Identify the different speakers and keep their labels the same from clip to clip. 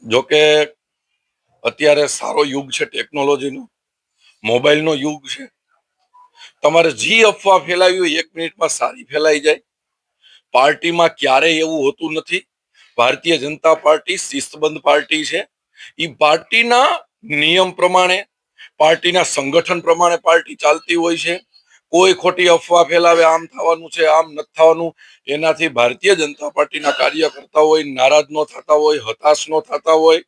Speaker 1: જો કે અત્યારે સારો યુગ છે, ટેકનોલોજીનો મોબાઈલનો યુગ છે. તમારે જી અફવા ફેલાવી હોય 1 મિનિટમાં સારી ફેલાઈ જાય. પાર્ટીમાં ક્યારેય એવું હોતું નથી. ભારતીય જનતા પાર્ટી શિસ્તબદ્ધ પાર્ટી છે. એ પાર્ટીના નિયમ પ્રમાણે, પાર્ટીના સંગઠન પ્રમાણે પાર્ટી ચાલતી હોય છે. કોઈ ખોટી અફવા ફેલાવે આમ થવાનું છે, આમ નથી થવાનું, એનાથી ભારતીય જનતા પાર્ટીના કાર્યકર્તાઓ નારાજ ન થતા હોય, હતાશ ન થતા હોય.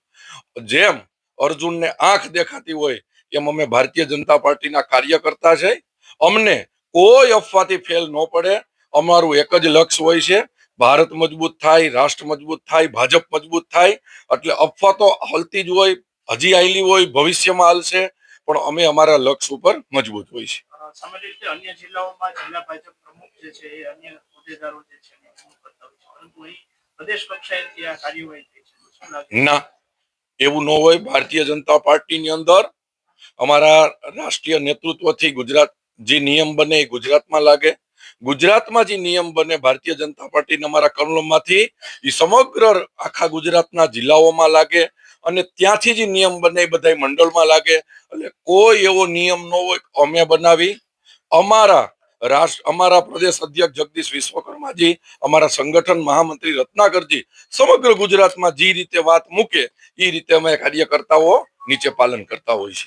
Speaker 1: જેમ અર્જુનને આંખ દેખાતી હોય એમ અમે ભારતીય જનતા પાર્ટીના કાર્યકર્તા છે. અમને કોઈ અફવાથી ફેલ ન પડે. અમારું એક જ લક્ષ્ય હોય છે, ભારત મજબૂત થાય, રાષ્ટ્ર મજબૂત થાય, ભાજપ મજબૂત થાય. એટલે અફવા તો હાલતી જ હોય, હજી આવેલી હોય, ભવિષ્યમાં હાલશે, પણ અમે અમારા લક્ષ્ય ઉપર મજબૂત હોય છે.
Speaker 2: સામાન્ય રીતે અન્ય જિલ્લાઓમાં જિલ્લા ભાજપ પ્રમુખ જે છે એ અન્ય હોદ્દેદારો જે છે પરંતુ અહીં પ્રદેશ કક્ષાએથી આ કાર્યવાહી થઈ છે.
Speaker 1: ના, એવું ન હોય. ભારતીય જનતા પાર્ટીની અંદર અમારા રાષ્ટ્રીય નેતૃત્વથી ગુજરાત જે નિયમ બને એ ગુજરાતમાં લાગે. ગુજરાતમાં જે નિયમ બને ભારતીય જનતા પાર્ટીના અમારા કમલમમાંથી એ સમગ્ર આખા ગુજરાતના જિલ્લાઓમાં લાગે, અને ત્યાંથી જે નિયમ બને એ બધા મંડળમાં લાગે. એટલે કોઈ એવો નિયમ ન હોય અમે બનાવી. અમારા પ્રદેશ અધ્યક્ષ જગદીશ વિશ્વકર્માજી, અમારા સંગઠન મહામંત્રી રત્નાકરજી સમગ્ર ગુજરાતમાં જે રીતે વાત મૂકે એ રીતે અમે કાર્યકર્તાઓ નીચે પાલન કરતા હોય છે.